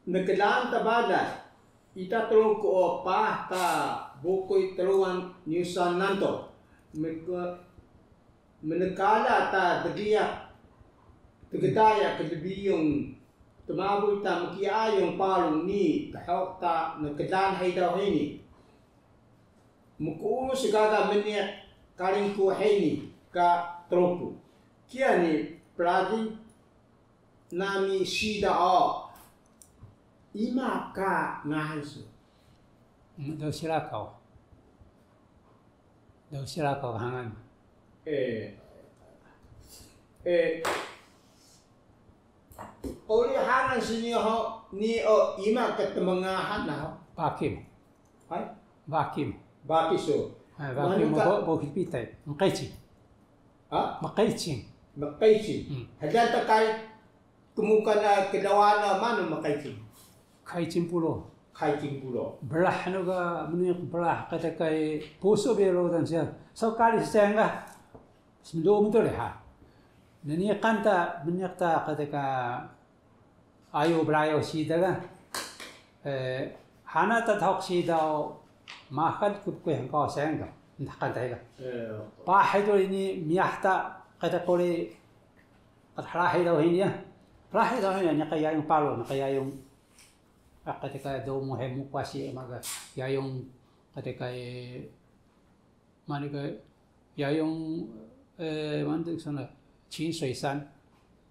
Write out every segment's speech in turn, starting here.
nagkalaan tabada ita tulong ko pa ta bukoy taluan niusan nanto menekala ta dagiya tagadaya kadabiyong tumaboy ta makiayong palong ni kahawak ta nagkalaan hay daw ini mukuulo sigaga meniak karing ko hay ka tropo kia ni pradi nami sida o ima ka ngahansu daw silakaw hangan oli hangan sini ho ni o ima katamangahan na ho bakim ay bakim bakiso bakim mo pitay maqaychi maqaychi hadan ta kay kumukan na kilawana mano maqaychi kaychin pulo belah nuga muni belah kata kay puso belo dan siya so kali senga semdo mutole ha nani kanta menyakta kata ka ayo brayo sidaga hana ta thok sidao makan kup ko hangko senga ndakan taiga pa haido ini miahta kata kore kathala haido hinia rahi daw niya kaya yung palo na kaya yung ketika daw mo hemu kwasi maga ya yung ketika mana ka ya yung mandik sana Qin Shui San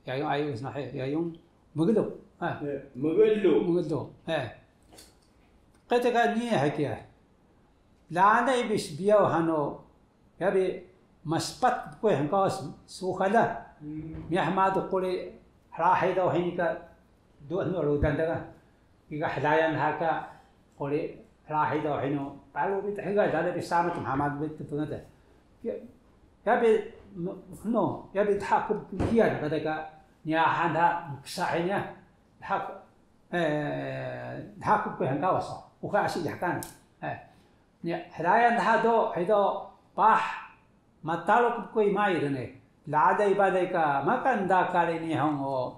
ya yung ayo na ya yung magdo ketika ni hakia lana ibis biaw hano yabi maspat ko hangka sukhala mi ahmad quli rahi daw hinika doon lo dandaga iga hadayan haka qoli rahi daw hino palo bit higa dala bi samat muhammad bit tunada yabi no yabi thakub kiyan kadaka nya handa sahnya thakub ko hanga wasa uka asi jakan nya hadayan hado hido pah matalo ko mai rene lada ibadai ka makanda kali ni hongo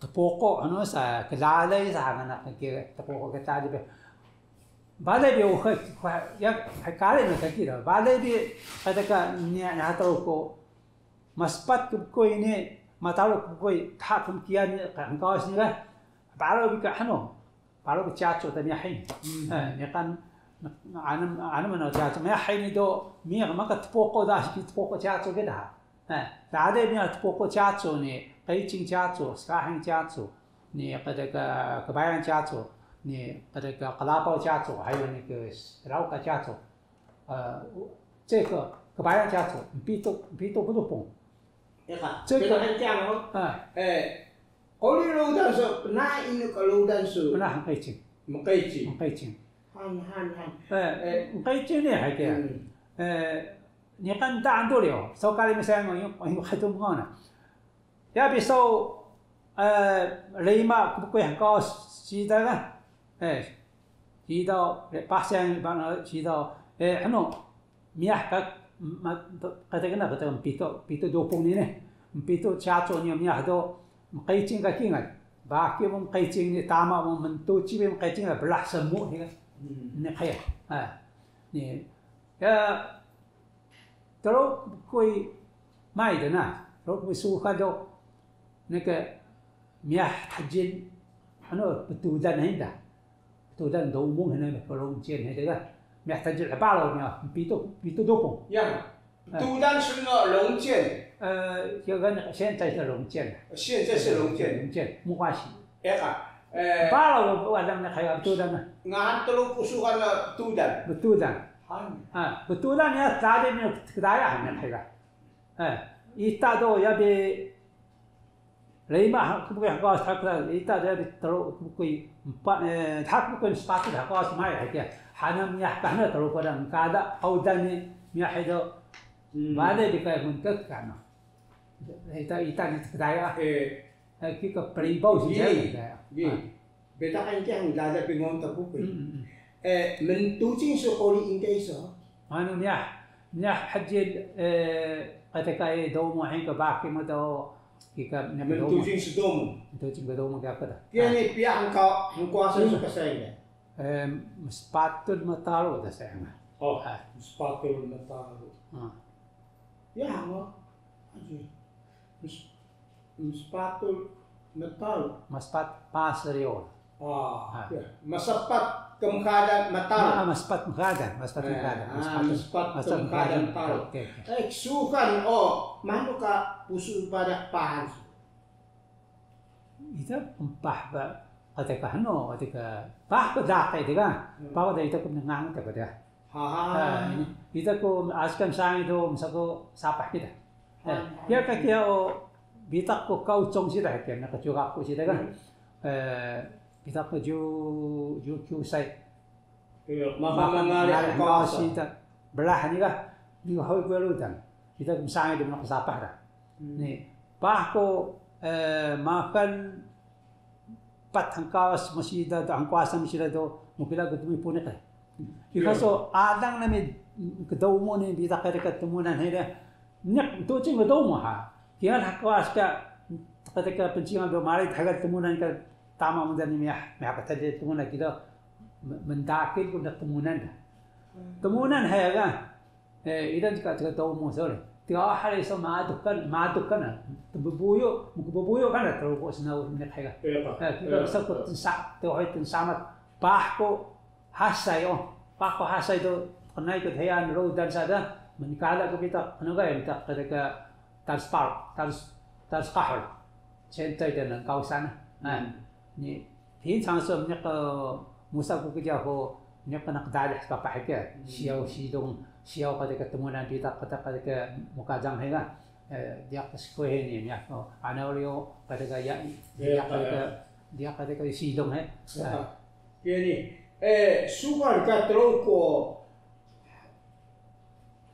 tepoko ano sa kelalai sa ngana ke tepoko ke tadi be balai be ya kali na takira balai be kata ka ni hato ko maspat ko ini matalo ko thakum kian kaos ni la balo bi ka hano balo bi chacho tani hin ni kan ana mana chacho me hin do mi ma ka tepoko da ki tepoko chacho ke da大家面包括家族呢，北京家族、上海家族，你和这个白洋家族，你和这个格拉包家族，还有那个老格家族，这个白洋家族比都不同。这个很讲哦，我的路段是哪一个路段是？那很北京，北京，北京呢还个，你看大多了，所以咪sayang yung hadum ko na. Ya biso lima ko hangko sida ga. Sida pasang bang sida ano miah ka katakan na katakan pito dopong ni ne. Pito chacho ni miah do maqayching ka kinga. Baki mo maqayching ni tama mo mentuchi mo maqayching la belah semu ni. Ni kaya. Ni ya terus koi mai de na terus koi suka do neka miah hajin ano betudan hinda betudan do umum hena kolong jen heda ga miah hajin balo nya pito dopong ya betudan是那龙剑这个现在是龙剑现在是龙剑没关系balo wadang na kaya betudan na ngahan telu pusukan betudan betulan ya tadi ni kedaya hanya kaya itado ya be lima bukan kau sakla itado ya be teruk bukan empat tak bukan sepatu dah kau semai aja hanya miah kana teruk pada kada audan ni miah itu mana dikai muntuk kana ita ni kedaya kita peribau saja beta kan yang dah bingung tak bukan mentucing sekali ingkai so. Anu miah hajil ketika do mo hin ka baki mo do Kika nya Mentujing sedomo. Mentujing kedomo kaya kada. Kaya ni pihak ang kuasa sa kasayang. Sepatut matalo da saya. Oh, sepatut matalo. Ya, mo. Sepatut matalo. Maspat paseriol. Masapat kemukhadan matalo. Maspat mukhadan, maspat mukhadan. Maspat kemukhadan matalo. Sukan mano ka puso pada pahan. Ita pah ba ketika ketika pah kedak itu kan. Pah ketika itu menangang itu dia. Ini kita ko askan sang itu misako sapah kita. Dia kaya bitak ko kau cong sih dah kan nak juga ko sih kan. Bitak ko ju sai. Makanangan kau sih dah belah ni kan. Di hoi belutan. Kita sang itu nak sapah dah. Ni pah ko makan pat hangkawas masida do hangkawasa masida do mukila gutumi punek. Ikaso adang nami kedaw mo ni bita ketika temunan heda nek to cing kedaw mo ha. Kaya hangkawas ka ketika pencingan do mari hagat temunan ka tama mo dan miyah katade temunan kita mendakil ko na temunan. Temunan haya idan ka kedaw mo sore. Tiga hari so madukan bubuyo kan terus senau nek haga kita sakut sa to hoitin samat pahko hasay pahko hasay do kanay ko hayan road dan sada menikala ko kita ano ga kita ketika tals kahol centay dan kausan ni平常是那个musa ko kaya ko nek nakdalah ka pahika siyaw sidong siyaw ketika temuan kita ketika mukajang hega dia keskohe ni ya ana olio ketika dia ketika sidong he yani sugar ka troko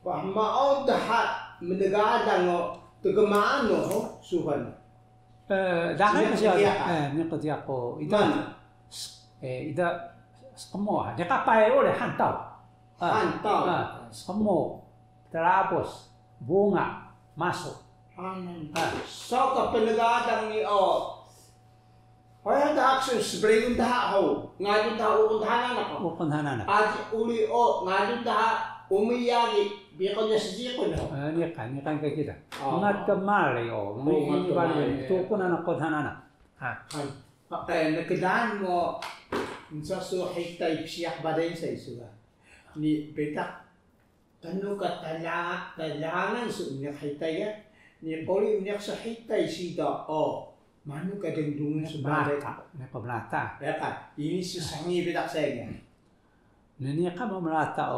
pahmaon dah menegadang tegemaano sugan dahil siya ni kaya ko ida semua dia kapai oleh hantau semua terabos bunga masuk. So ka penegadang ni Hoy dah akses sebelum dah ngajun dah Ukunhanan. Aji uli ngajun dah umiyagi biarkan dia sejiko no. Ni kan kayak kita. Ngat kemari ini balik tukun anak kunhanan. Nakedan mo minsa so hitay siyak baday sa isuga. Ni betak kanu ka talangan so unyak hitay ya. Ni poli unyak sa hitay sida manu ka dengdungan sa baday. Ni pemelata. Ya kan. Ini susangi betak saya. Ni ka pemelata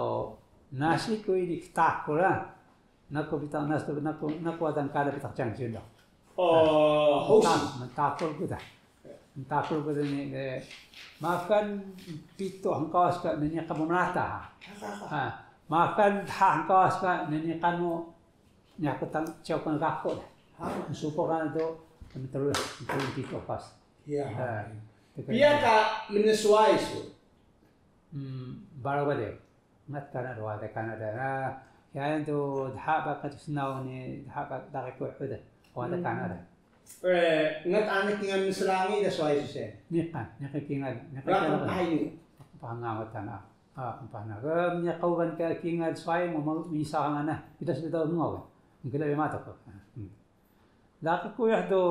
nasi ko ini tak ko la. Nako bitang nako adang kada bitak jangsin do. Host. Mentakol ko dah. Mentakol ko ni makan pito hangkawas ka ni ka pemelata. Makan hangkawas ka ni kanu nya ko tang chokan gakko. Supo kan do terus pito pas. Ya. Dia ka menyesuai su. Baru bade. Ngat kana do ada Kanada. Ya itu dhaba ka tsnaw ni dhaba daki ko uda. Wada Kanada. Ngat anak ngan selangi da suai su. Ni kan, kingan. Berapa pahayu? Pangangat na. Pampana. Nya kauban ka kingan suai mo misa nga na. Kita sudah ngaw. Ngila mata ko. Daki ko ya do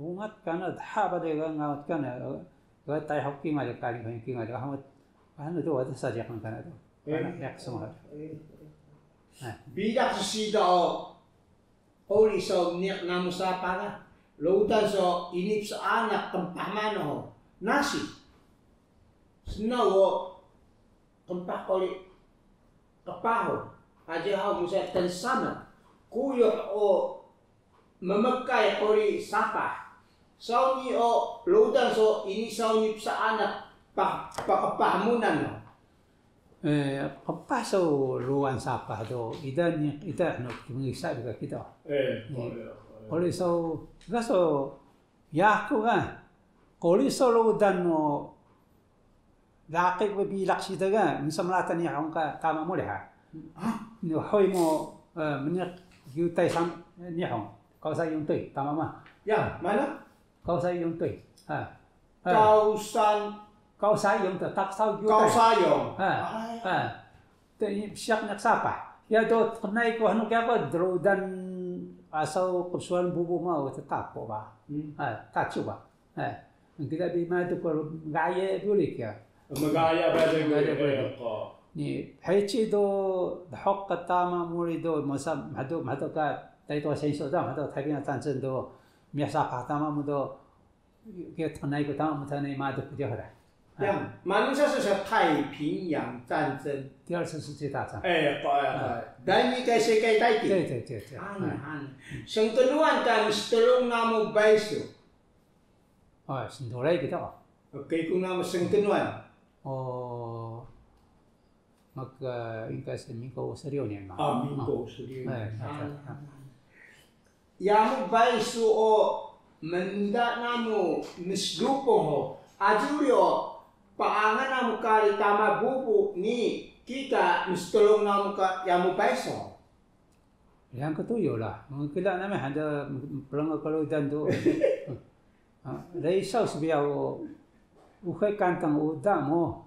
ungat kana dhaba de ngawat kana. Ga tay hokki nga de kali kingan ga hamot. Ano do wada sa jakan kana do. Yak semua. Bidak sida Holy so niyak namusapa ka. Lautan so inip sa anak kampamano nasi. Snow kampak oli kapaho. Aja hau musa tensama. Kuyo memekai oli sapa. Sauni lautan so ini sauni sa anak pahamunan. Kapaso luan sapa do ida no mengisa juga kita. Oleh so gaso yaku kan. Oleh so ludan no laki ko bilak sita ga minsan malatan niya akong tama mo leha. No hoy mo menyak yutay sam niya akong 高山用对，当妈妈， Yang mana? 高山用对，高山用的tak sao用 Kau 对， sayong. 对，siap nak sapa. Ya do kenai ko hanu kaya ko dro dan asal kesuan bubu mau tetap po ba. Tak cuba. Kita di mana tu ko gaya boleh kya. Magaya ba din ko? Ni haichi do hok katama muri do masa hado ka dai to sai so da hado 太平洋战争do miasa ka tama mo do ke kenai ko tama mo tane ma do puja hara. Yang mana是太平洋战争？第二次世界大战。Dan ini kayak sekai taiki. 对。Sengkeluan kan setelung nama baisu. Sendolai kita. Oke, ku nama sengkeluan. Maka 应该是民国56年嘛。民国56年。Yang baisu o mendak namu misdupong ho. Ajulio paangan namu kali tama bubu ni kita mistolong namu ka yamu baiso. Yang ketujuh lah, kita nama ada pelanggan kalau dan tu, reisau sebiar ukai kantang udang mo,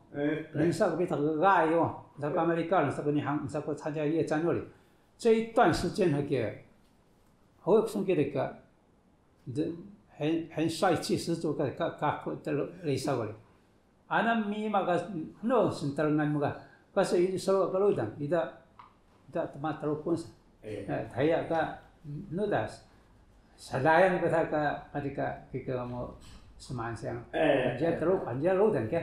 reisau kita gagai yo,在Amerika人，在你韩，在参加夜战那里，这一段时间那个，我送给那个，很帅气十足个的reisau个哩。Anak mi maka no senterangan muka, kasi ini selalu kalau dan tidak tempat telepon, saya ka no das, selain kita ketika kita mau semain siang, dia terlalu dan ke,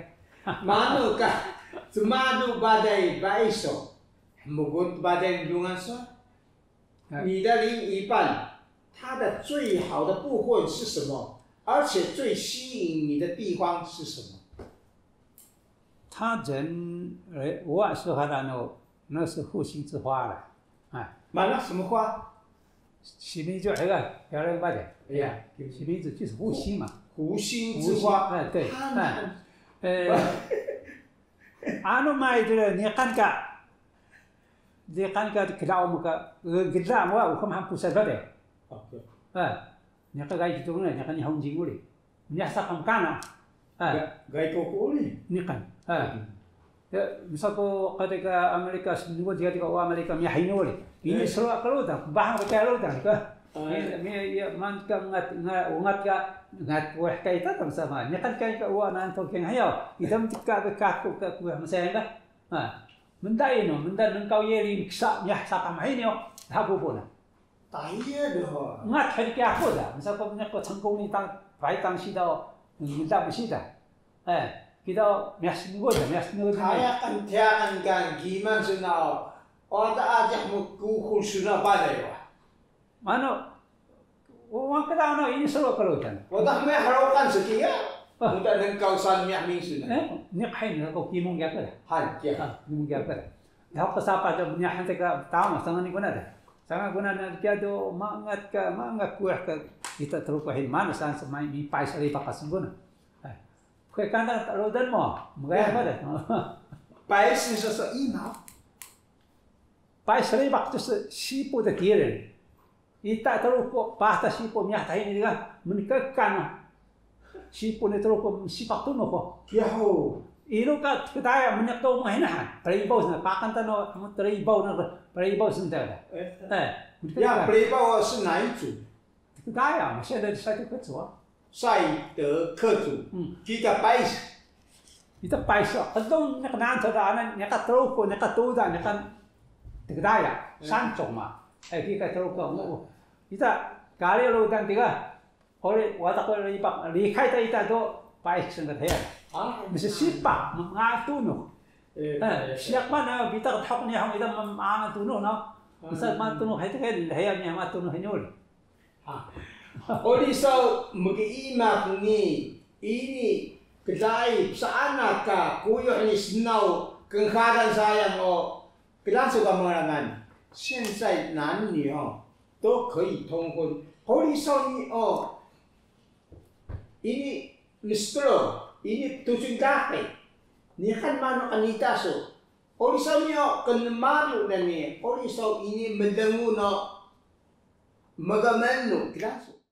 mana ka, semadu badai baiso, mugut badai dungan so, 你的另一半，他的最好的部分是什么？而且最吸引你的地方是什么？他人，我说他的那是复兴之花了，买什么花？西米就那个漂亮吧的，西米就是复兴嘛。复兴之花，对，买的你看kalau muka gila mua ukam hampu sebab ni kan gitu ni kan yang hong jinguli, ni asal kana, gay koko ni kan. Misal ko ketika Amerika seminggu dia Amerika miahin oli, ini selalu kalau dah bahang kalau dah mi man ka ngat wah kaita tam sama, ni kan kai ka wa nan to keng hayo, idam tika ka ku masaya ka, mendai nengkau ye miksa nyah sapa mahin yo, habu pun. Tanya dah. Ngat hari kia aku dah, misal ko nak ko成功ni baik tang si dah, minta mesti dah, kita seminggu dah. Kaya kan tiakan kan gimana sunau, ada aja mukul sunau badai wah. Mana, orang kata ini selalu kalau kan. Wadah me harokan sekian, muda nengkau san miah ming sunau. Ni kain ko kimung ya kan? Kimung ya kan. Dah ko sapa dah miah hantar ke tahu sangat ni guna dah. Sangat guna nak kia do mangat kuah ke kita terus kahin mana san semai mi pai sari pakas guna. 会看到路灯嘛，没干啥的。白是说一毛，白十里巴就是西部的敌人，一旦走过把他西部面台那个门个干了，西部那走过西北东那个，然后一路个这大呀，门都没那喊，白一包是把干的那，他们白一包那个白一包是这的，呀，白一包是哪一组？这大呀，现在晒得可做。 赛德克族，kita bais, kita bais, kadang nak nanti ada, nak terus nak tahu dah, nak tegdaya, 三种嘛，kita terus kita kalau dan tiga, oleh watak kalau lihat kita tu bais sangat hebat, mesti siapa mengatu no, siapa mana kita tahu ni kita mengatu no, misal mengatu no, itu kan hebatnya mengatu no henyol. Olisau mag-iimak ni ini kedai sana ka kuyo ni snow kung kagan sayang o kilanso ka marangan 现在男女都可以通婚 Olisau ni ini mistro ini tujuan kape ni kan mano kanita so Olisau ni kan malu na ni Olisau ini mendengu no Magamano, klaso.